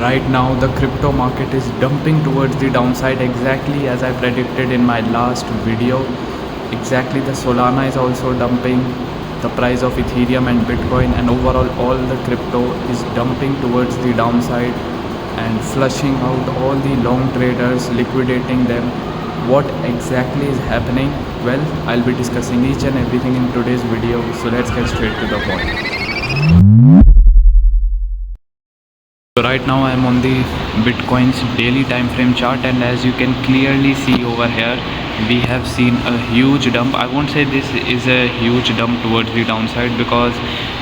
Right now, the crypto market is dumping towards the downside exactly as I predicted in my last video. Exactly, the Solana is also dumping, the price of Ethereum and Bitcoin, and overall, all the crypto is dumping towards the downside and flushing out all the long traders, liquidating them. What exactly is happening? Well, I'll be discussing each and everything in today's video, so let's get straight to the point. So right now I am on the Bitcoin's daily time frame chart, and as you can clearly see over here, we have seen a huge dump. I won't say this is a huge dump towards the downside, because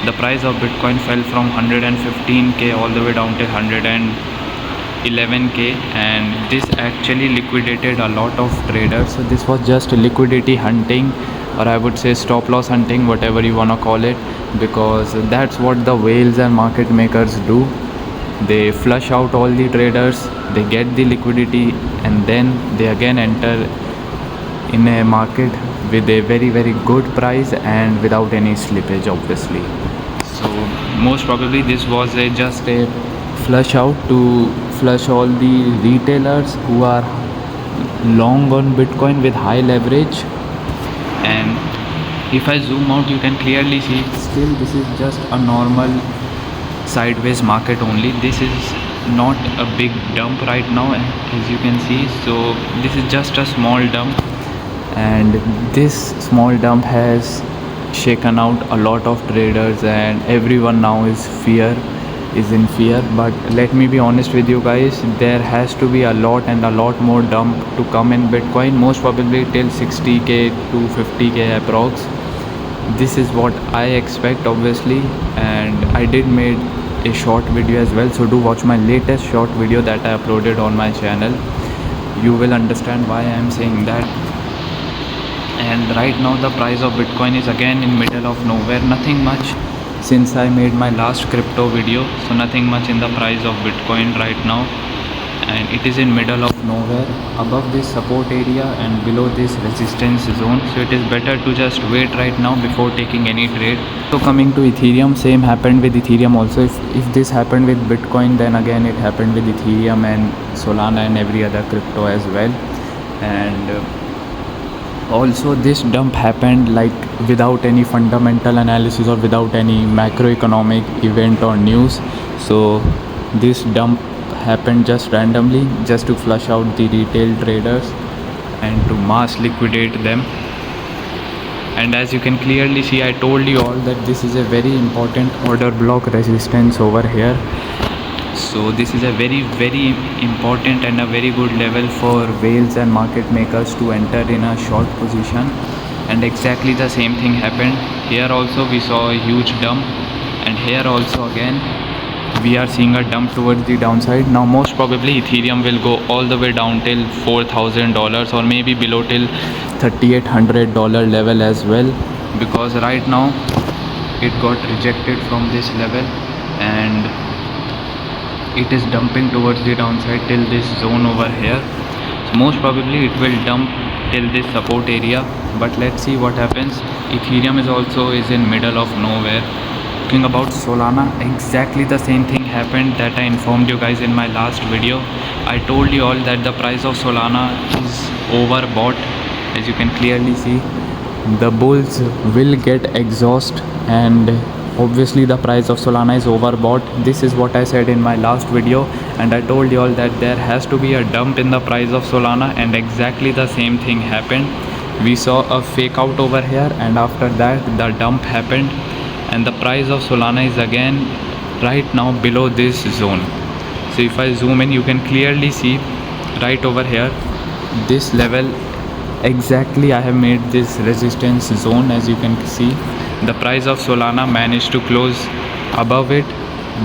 the price of Bitcoin fell from 115k all the way down to 111k, and this actually liquidated a lot of traders. So this was just liquidity hunting, or I would say stop loss hunting, whatever you wanna call it, because that's what the whales and market makers do. They flush out all the traders, they get the liquidity, and then they again enter in a market with a very good price and without any slippage, obviously. So most probably this was just a flush out to flush all the retailers who are long on Bitcoin with high leverage. And if I zoom out, you can clearly see still this is just a normal sideways market only. This is not a big dump right now, as you can see. So this is just a small dump, and this small dump has shaken out a lot of traders, and everyone now is in fear. But let me be honest with you guys, there has to be a lot and a lot more dump to come in Bitcoin, most probably till 60k to 50k approx. This is what I expect, obviously, and I did made a short video as well, so do watch my latest short video that I uploaded on my channel. You will understand why I am saying that. And right now the price of Bitcoin is again in middle of nowhere, nothing much since I made my last crypto video, so nothing much in the price of Bitcoin right now, and it is in middle of nowhere above this support area and below this resistance zone. So it is better to just wait right now before taking any trade. So coming to Ethereum, same happened with Ethereum also. If this happened with Bitcoin, then again it happened with Ethereum and Solana and every other crypto as well. And also this dump happened like without any fundamental analysis or without any macroeconomic event or news. So this dump happened just randomly, just to flush out the retail traders and to mass liquidate them. And as you can clearly see, I told you all that this is a very important order block resistance over here. So this is a very important and a very good level for whales and market makers to enter in a short position. And exactly the same thing happened here also. We saw a huge dump, and here also again we are seeing a dump towards the downside. Now most probably Ethereum will go all the way down till $4,000, or maybe below till $3,800 level as well, because right now it got rejected from this level and it is dumping towards the downside till this zone over here. So most probably it will dump till this support area, but let's see what happens. Ethereum is in middle of nowhere. Talking about Solana, exactly the same thing happened that I informed you guys in my last video. I told you all that the price of Solana is overbought. As you can clearly see, the bulls will get exhaust, and obviously the price of Solana is overbought. This is what I said in my last video, and I told you all that there has to be a dump in the price of Solana, and exactly the same thing happened. We saw a fake out over here, and after that the dump happened, and the price of Solana is again right now below this zone. So if I zoom in, you can clearly see right over here, this level exactly I have made this resistance zone. As you can see, the price of Solana managed to close above it,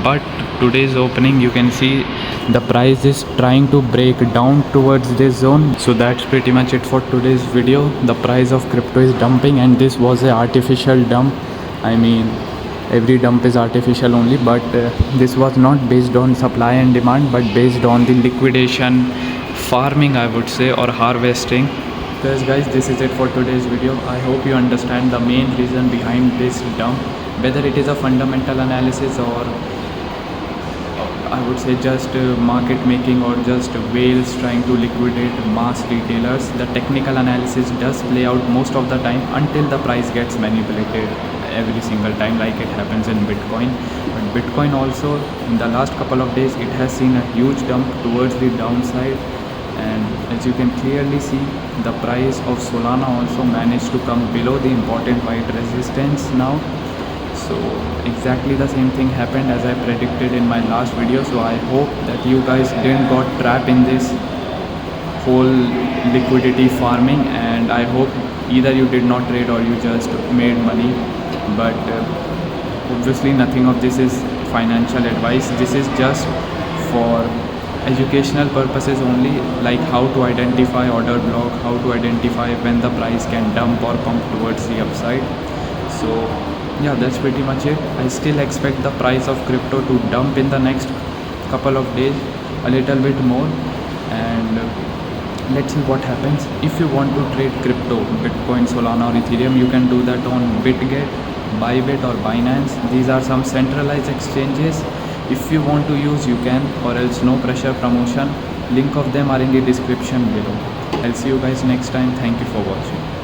but today's opening you can see the price is trying to break down towards this zone. So that's pretty much it for today's video. The price of crypto is dumping, and this was an artificial dump. I mean, every dump is artificial only, but this was not based on supply and demand, but based on the liquidation, farming I would say, or harvesting. Yes guys, this is it for today's video. I hope you understand the main reason behind this dump, whether it is a fundamental analysis or I would say just market making or just whales trying to liquidate mass retailers. The technical analysis does play out most of the time until the price gets manipulated every single time, like it happens in Bitcoin. But Bitcoin also, in the last couple of days, it has seen a huge dump towards the downside, and as you can clearly see, the price of Solana also managed to come below the important white resistance now. So exactly the same thing happened as I predicted in my last video. So I hope that you guys didn't got trapped in this whole liquidity farming, and I hope either you did not trade or you just made money. But obviously nothing of this is financial advice. This is just for educational purposes only, like how to identify order block, how to identify when the price can dump or pump towards the upside. So yeah, that's pretty much it. I still expect the price of crypto to dump in the next couple of days a little bit more, and let's see what happens. If you want to trade crypto, Bitcoin, Solana or Ethereum, you can do that on BitGet, Bybit or Binance. These are some centralized exchanges. If you want to use, you can, or else no pressure promotion. Link of them are in the description below. I'll see you guys next time. Thank you for watching.